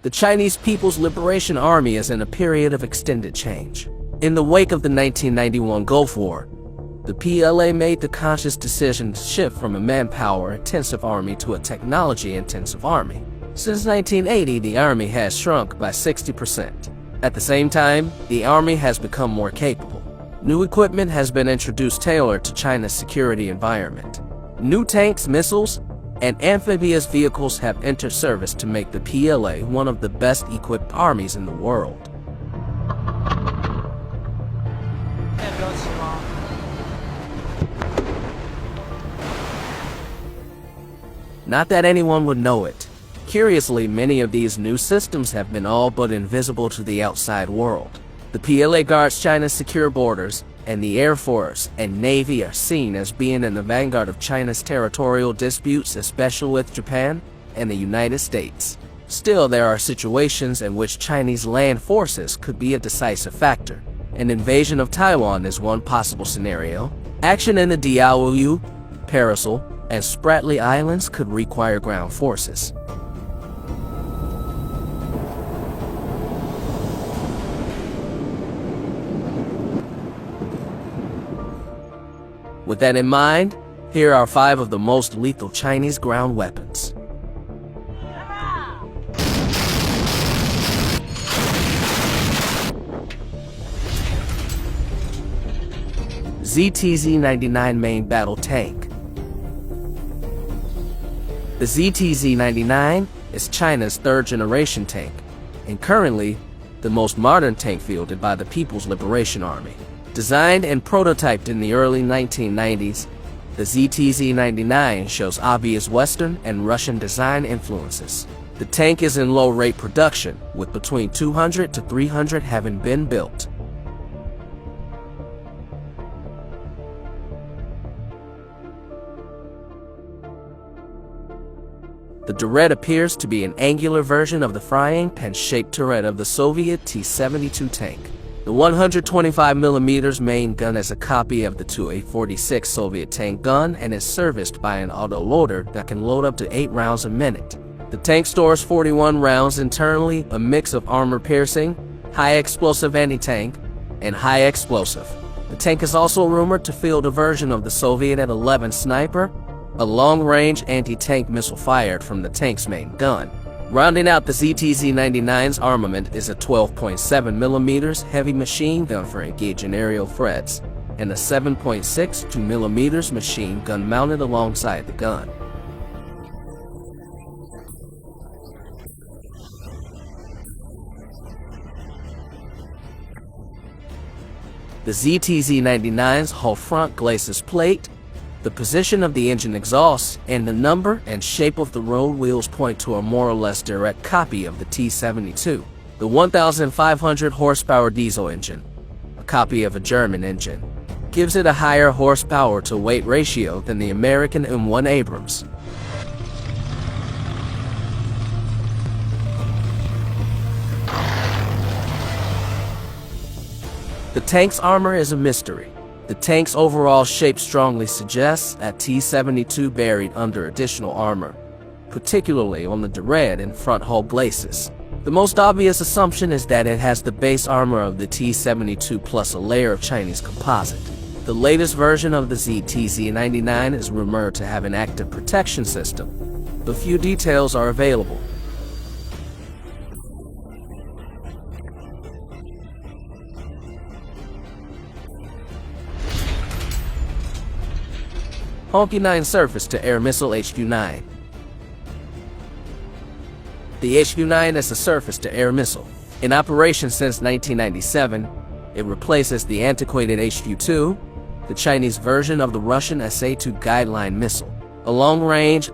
The Chinese People's Liberation Army is in a period of extended change. In the wake of the 1991 Gulf War, the PLA made the conscious decision to shift from a manpower-intensive army to a technology-intensive army. Since 1980, the army has shrunk by 60%. At the same time, the army has become more capable. New equipment has been introduced tailored to China's security environment. New tanks, missiles, and amphibious vehicles have entered service to make the PLA one of the best-equipped armies in the world. Not that anyone would know it. Curiously, many of these new systems have been all but invisible to the outside world. The PLA guards China's secure borders, and the Air Force and Navy are seen as being in the vanguard of China's territorial disputes, especially with Japan and the United States. Still, there are situations in which Chinese land forces could be a decisive factor. An invasion of Taiwan is one possible scenario. Action in the Diaoyu, Paracel, and Spratly Islands could require ground forces. With that in mind, here are 5 of the most lethal Chinese ground weapons. ZTZ-99 Main Battle Tank. The ZTZ-99 is China's third-generation tank, and currently the most modern tank fielded by the People's Liberation Army. Designed and prototyped in the early 1990s, the ZTZ-99 shows obvious Western and Russian design influences. The tank is in low-rate production, with between 200 to 300 having been built. The turret appears to be an angular version of the frying pan-shaped turret of the Soviet T-72 tank. The 125mm main gun is a copy of the Tu-846 Soviet tank gun and is serviced by an autoloader that can load up to 8 rounds a minute. The tank stores 41 rounds internally, a mix of armor-piercing, high-explosive anti-tank, and high-explosive. The tank is also rumored to field a version of the Soviet At-11 Sniper, a long-range anti-tank missile fired from the tank's main gun. Rounding out the ZTZ-99's armament is a 12.7mm heavy machine gun for engaging aerial threats, and a 7.62mm machine gun mounted alongside the gun. The ZTZ-99's hull front glacis plate, the position of the engine exhaust, and the number and shape of the road wheels point to a more or less direct copy of the T-72. The 1,500 horsepower diesel engine, a copy of a German engine, gives it a higher horsepower to weight ratio than the American M1 Abrams. The tank's armor is a mystery. The tank's overall shape strongly suggests a T-72 buried under additional armor, particularly on the turret and front hull glacis. The most obvious assumption is that it has the base armor of the T-72 plus a layer of Chinese composite. The latest version of the ZTZ-99 is rumored to have an active protection system, but few details are available. Hawk-9 surface-to-air missile HQ-9. The HQ-9 is a surface-to-air missile. In operation since 1997, it replaces the antiquated HQ-2, the Chinese version of the Russian SA-2 guideline missile. A long-range,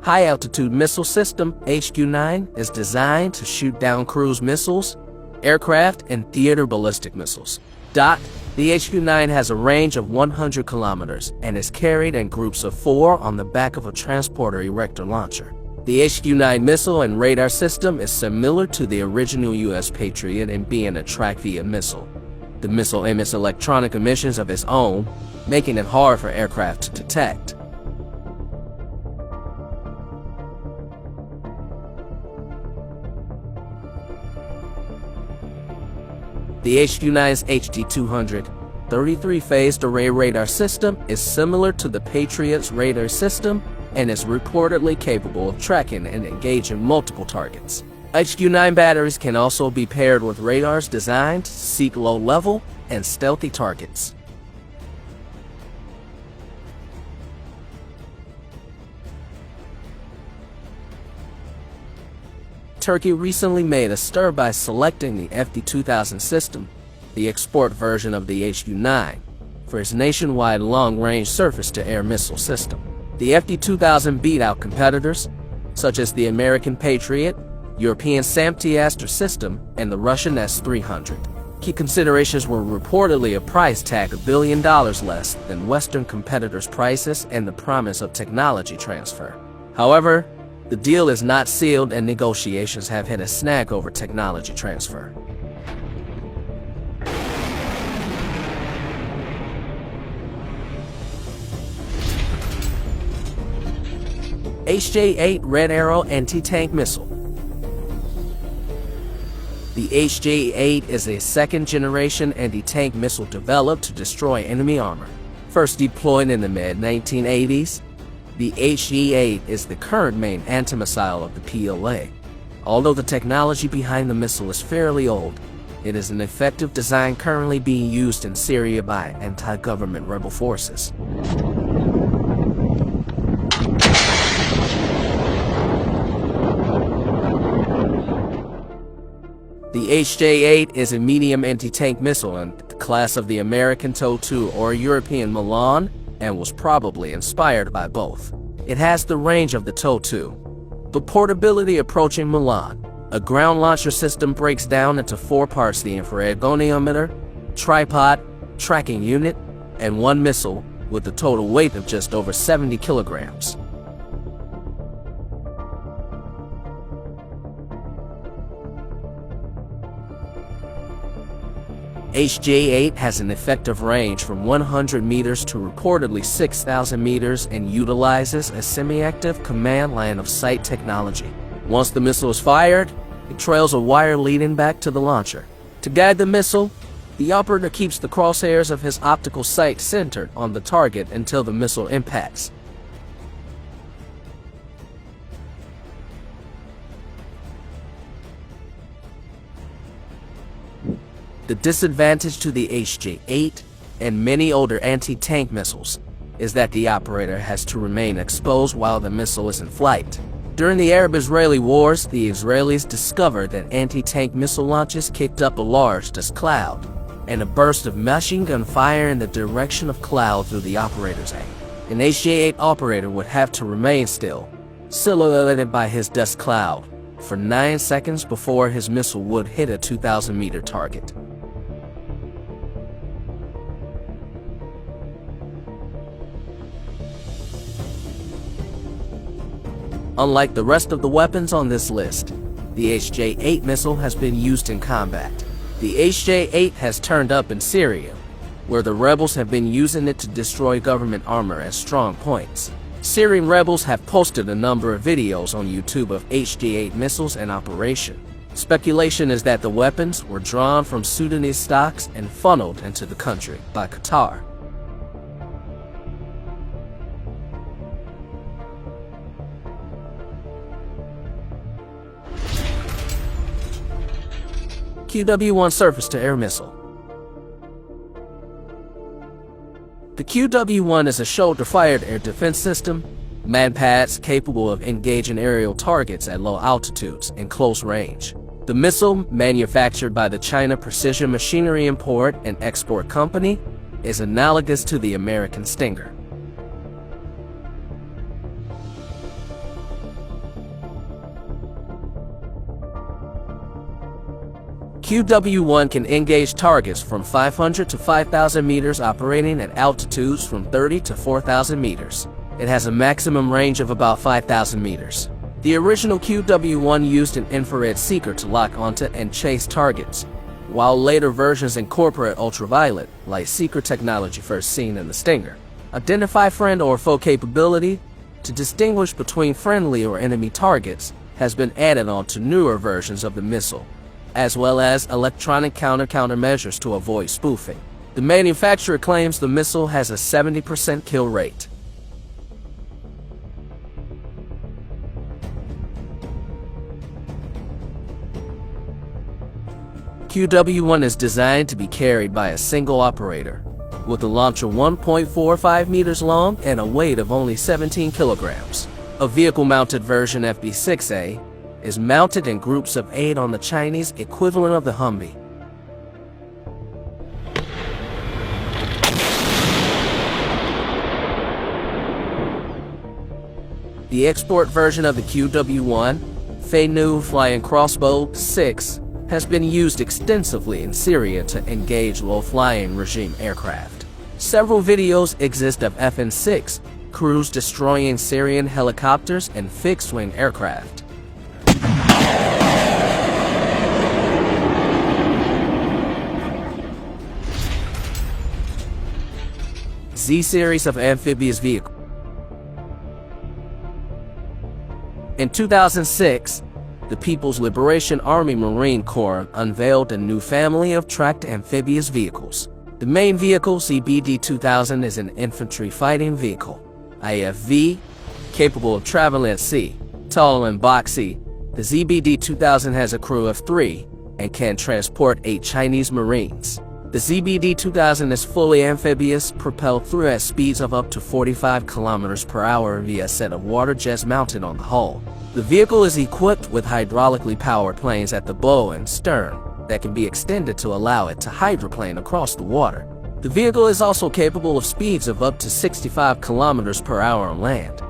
high-altitude missile system, HQ-9 is designed to shoot down cruise missiles, aircraft, and theater ballistic missiles. The HQ-9 has a range of 100 kilometers and is carried in groups of 4 on the back of a transporter erector launcher. The HQ-9 missile and radar system is similar to the original U.S. Patriot in being a track-via missile. The missile emits electronic emissions of its own, making it hard for aircraft to detect. The HQ-9's HD-200 33-phased array radar system is similar to the Patriot's radar system and is reportedly capable of tracking and engaging multiple targets. HQ-9 batteries can also be paired with radars designed to seek low-level and stealthy targets. Turkey recently made a stir by selecting the FD-2000 system, the export version of the HQ-9, for its nationwide long-range surface-to-air missile system. The FD-2000 beat out competitors, such as the American Patriot, European SAM-T-Aster system, and the Russian S-300. Key considerations were reportedly a price tag $1 billion less than Western competitors' prices and the promise of technology transfer. However, the deal is not sealed and negotiations have hit a snag over technology transfer. HJ-8 Red Arrow Anti-Tank Missile. The HJ-8 is a second-generation anti-tank missile developed to destroy enemy armor. First deployed in the mid-1980s, the HJ-8 is the current main anti-missile of the PLA. Although the technology behind the missile is fairly old, it is an effective design currently being used in Syria by anti-government rebel forces. The HJ-8 is a medium anti-tank missile in the class of the American TOW-2 or European Milan, and was probably inspired by both. It has the range of the TOW-2, but portability approaching Milan. A ground launcher system breaks down into 4 parts: the infrared goniometer, tripod, tracking unit, and one missile, with a total weight of just over 70 kilograms. HJ-8 has an effective range from 100 meters to reportedly 6,000 meters and utilizes a semi-active command line of sight technology. Once the missile is fired, it trails a wire leading back to the launcher. To guide the missile, the operator keeps the crosshairs of his optical sight centered on the target until the missile impacts. The disadvantage to the HJ-8 and many older anti-tank missiles is that the operator has to remain exposed while the missile is in flight. During the Arab-Israeli wars, the Israelis discovered that anti-tank missile launches kicked up a large dust cloud, and a burst of machine gun fire in the direction of cloud through the operator's aim. An HJ-8 operator would have to remain still, silhouetted by his dust cloud, for 9 seconds before his missile would hit a 2,000-meter target. Unlike the rest of the weapons on this list, the HJ-8 missile has been used in combat. The HJ-8 has turned up in Syria, where the rebels have been using it to destroy government armor at strong points. Syrian rebels have posted a number of videos on YouTube of HJ-8 missiles in operation. Speculation is that the weapons were drawn from Sudanese stocks and funneled into the country by Qatar. QW-1 surface-to-air missile. The QW-1 is a shoulder-fired air defense system, manpads capable of engaging aerial targets at low altitudes and close range. The missile, manufactured by the China Precision Machinery Import and Export Company, is analogous to the American Stinger. QW-1 can engage targets from 500 to 5,000 meters, operating at altitudes from 30 to 4,000 meters. It has a maximum range of about 5,000 meters. The original QW-1 used an infrared seeker to lock onto and chase targets, while later versions incorporate ultraviolet, light seeker technology first seen in the Stinger. Identify friend or foe capability to distinguish between friendly or enemy targets has been added on to newer versions of the missile, as well as electronic countermeasures to avoid spoofing. The manufacturer claims the missile has a 70% kill rate. QW-1 is designed to be carried by a single operator, with a launcher 1.45 meters long and a weight of only 17 kilograms. A vehicle-mounted version FB-6A is mounted in groups of 8 on the Chinese equivalent of the Humvee. The export version of the QW-1, Fei-Nu Flying Crossbow 6, has been used extensively in Syria to engage low-flying regime aircraft. Several videos exist of FN-6 crews destroying Syrian helicopters and fixed-wing aircraft. Z-series of amphibious vehicle. In 2006, the People's Liberation Army Marine Corps unveiled a new family of tracked amphibious vehicles. The main vehicle, ZBD-2000, is an infantry fighting vehicle, IFV, capable of traveling at sea, tall and boxy. The ZBD-2000 has a crew of 3 and can transport 8 Chinese Marines. The ZBD-2000 is fully amphibious, propelled through at speeds of up to 45 kilometers per hour via a set of water jets mounted on the hull. The vehicle is equipped with hydraulically powered planes at the bow and stern that can be extended to allow it to hydroplane across the water. The vehicle is also capable of speeds of up to 65 kilometers per hour on land.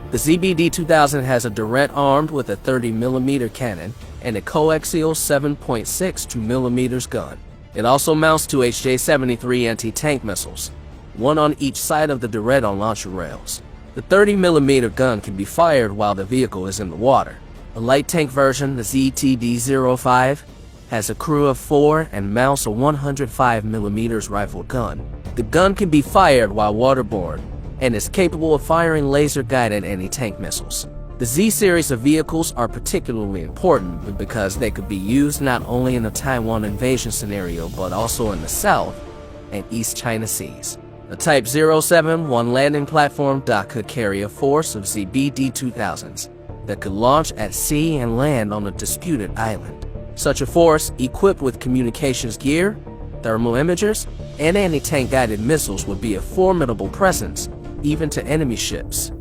The ZBD-2000 has a turret armed with a 30mm cannon and a coaxial 7.62mm gun. It also mounts 2 HJ-73 anti-tank missiles, one on each side of the turret on launcher rails. The 30mm gun can be fired while the vehicle is in the water. A light tank version, the ZTD-05, has a crew of 4 and mounts a 105mm rifle gun. The gun can be fired while waterborne and is capable of firing laser-guided anti-tank missiles. The Z-series of vehicles are particularly important because they could be used not only in a Taiwan invasion scenario but also in the South and East China Seas. The Type 071 landing platform dock could carry a force of ZBD-2000s that could launch at sea and land on a disputed island. Such a force, equipped with communications gear, thermal imagers, and anti-tank guided missiles, would be a formidable presence even to enemy ships.